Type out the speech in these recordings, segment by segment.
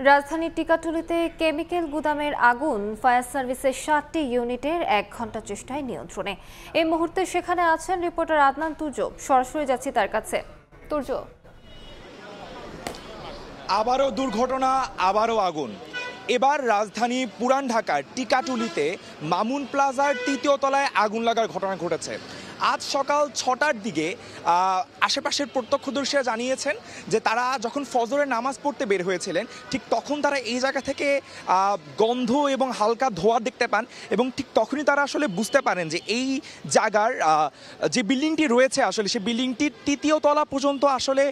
রাজধানীর টিকাটুলিতে কেমিক্যাল গুদামের আগুন ফায়ার সার্ভিসের ৭টি ইউনিটের ১ ঘন্টা চেষ্টায় নিয়ন্ত্রণে। এই মুহূর্তে সেখানে আছেন রিপোর্টার আদনান তুর্য। সরাসরি যাচ্ছি তার কাছে। তুর্য, আবারও দুর্ঘটনা, আবারও আগুন। এবার রাজধানী পুরান ঢাকার টিকাটুলিতে মামুন প্লাজার ৩য় তলায় আগুন লাগার ঘটনা ঘটেছে। আজ সকাল ৬টার দিকে আশেপাশের প্রত্যক্ষদর্শীরা জানিয়েছেন যে তারা যখন ফজরের নামাজ পড়তে বের হয়েছিলেন ঠিক তখন তারা এই জায়গা থেকে গন্ধ এবং হালকা ধোঁয়া দেখতে পান এবং ঠিক তখনই তারা আসলে বুঝতে পারেন যে এই জায়গার যে বিল্ডিংটি রয়েছে আসলে সেই বিল্ডিংটির ৩য় তলা পর্যন্ত আসলে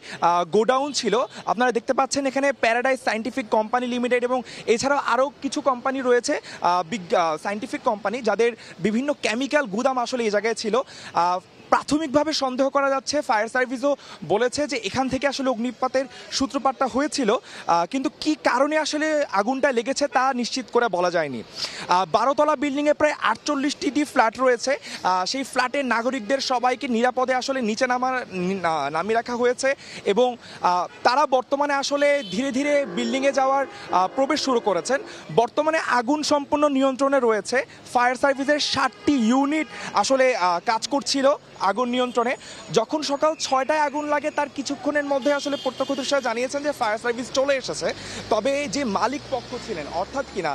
গোডাউন ছিল। আপনারা দেখতে পাচ্ছেন এখানে প্যারাডাইস সায়েন্টিফিক কোম্পানি লিমিটেড এবং এছাড়াও আরও কিছু কোম্পানি রয়েছে, সায়েন্টিফিক কোম্পানি, যাদের বিভিন্ন কেমিক্যাল গুদাম আসলে এই জায়গায় ছিল। প্রাথমিকভাবে সন্দেহ করা যাচ্ছে, ফায়ার সার্ভিসও বলেছে যে এখান থেকে আসলে অগ্নিপাতের সূত্রপাতটা হয়েছিল, কিন্তু কি কারণে আসলে আগুনটা লেগেছে তা নিশ্চিত করে বলা যায়নি। 12তলা বিল্ডিংয়ে প্রায় 48টি ফ্ল্যাট রয়েছে। সেই ফ্ল্যাটের নাগরিকদের সবাইকে নিরাপদে আসলে নিচে নামিয়ে রাখা হয়েছে এবং তারা বর্তমানে আসলে ধীরে ধীরে বিল্ডিংয়ে যাওয়ার প্রবেশ শুরু করেছেন। বর্তমানে আগুন সম্পূর্ণ নিয়ন্ত্রণে রয়েছে। ফায়ার সার্ভিসের 7টি ইউনিট আসলে কাজ করছিল আগুন নিয়ন্ত্রণে। যখন সকাল 6টায় আগুন লাগে তার কিছুক্ষণের মধ্যে আসলে প্রত্যক্ষদর্শীরা জানিয়েছেন যে ফায়ার সার্ভিস চলে এসেছে। তবে যে মালিক পক্ষ ছিলেন, অর্থাৎ কিনা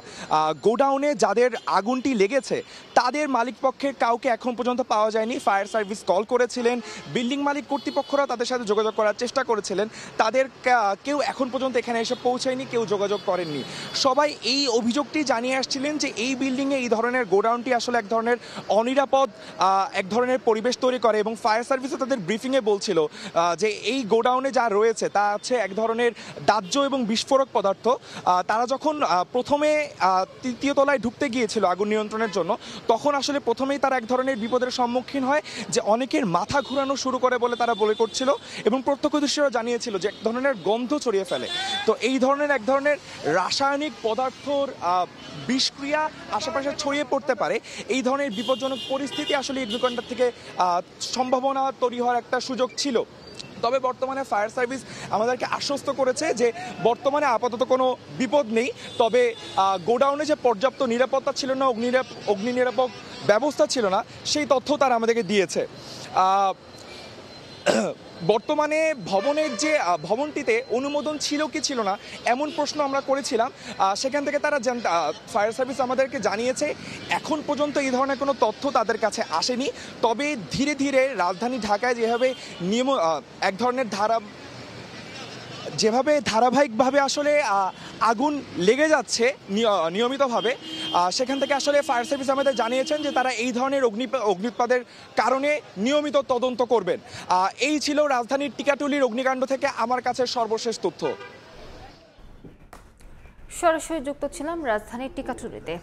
গোডাউনে যাদের আগুনটি লেগেছে তাদের মালিক পক্ষের কাউকে এখন পর্যন্ত পাওয়া যায়নি। ফায়ার সার্ভিস কল করেছিলেন, বিল্ডিং মালিক কর্তৃপক্ষরা তাদের সাথে যোগাযোগ করার চেষ্টা করেছিলেন, তাদের কেউ এখন পর্যন্ত এখানে এসে পৌঁছায়নি, কেউ যোগাযোগ করেননি। সবাই এই অভিযোগটি জানিয়ে আসছিলেন যে এই বিল্ডিংয়ে এই ধরনের গোডাউনটি আসলে এক ধরনের অনিরাপদ এক ধরনের পরিবেশ তৈরি করে এবং ফায়ার সার্ভিসও তাদের ব্রিফিংয়ে বলছিল যে এই গোডাউনে যা রয়েছে তা হচ্ছে এক ধরনের দাহ্য এবং বিস্ফোরক পদার্থ। তারা যখন প্রথমে 3য় তলায় ঢুকতে গিয়েছিল আগুন নিয়ন্ত্রণের জন্য, তখন আসলে প্রথমেই তারা এক ধরনের বিপদের সম্মুখীন হয় যে অনেকের মাথা ঘুরানো শুরু করে বলে তারা বলে করছিল এবং প্রত্যক্ষদর্শীরা জানিয়েছিল যে এক ধরনের গন্ধ ছড়িয়ে ফেলে। তো এই ধরনের এক ধরনের রাসায়নিক পদার্থর বিষক্রিয়া আশেপাশে ছড়িয়ে পড়তে পারে। এই ধরনের বিপজ্জনক পরিস্থিতি আসলে অগ্নিকাণ্ড থেকে সম্ভাবনা তৈরি হওয়ার একটা সুযোগ ছিল। তবে বর্তমানে ফায়ার সার্ভিস আমাদেরকে আশ্বস্ত করেছে যে বর্তমানে আপাতত কোনো বিপদ নেই। তবে গোডাউনে যে পর্যাপ্ত নিরাপত্তা ছিল না, অগ্নি নিরাপক ব্যবস্থা ছিল না, সেই তথ্য তারা আমাদেরকে দিয়েছে। বর্তমানে ভবনের যে ভবনটিতে অনুমোদন ছিল কি ছিল না এমন প্রশ্ন আমরা করেছিলাম। সেখান থেকে তারা ফায়ার সার্ভিস আমাদেরকে জানিয়েছে এখন পর্যন্ত এই ধরনের কোনো তথ্য তাদের কাছে আসেনি। তবে ধীরে ধীরে রাজধানী ঢাকায় এক ধরনের যেভাবে ধারাবাহিকভাবে আসলে আগুন লেগে যাচ্ছে নিয়মিতভাবে, সেখান থেকে আসলে ফায়ার সার্ভিস আমাদের জানিয়েছেন যে তারা এই ধরনের অগ্নিউৎপাদের কারণে নিয়মিত তদন্ত করবেন। এই ছিল রাজধানীর টিকাটুলির অগ্নিকাণ্ড থেকে আমার কাছে সর্বশেষ তথ্য। সরাসরি যুক্ত ছিলাম রাজধানীর টিকাটুলিতে।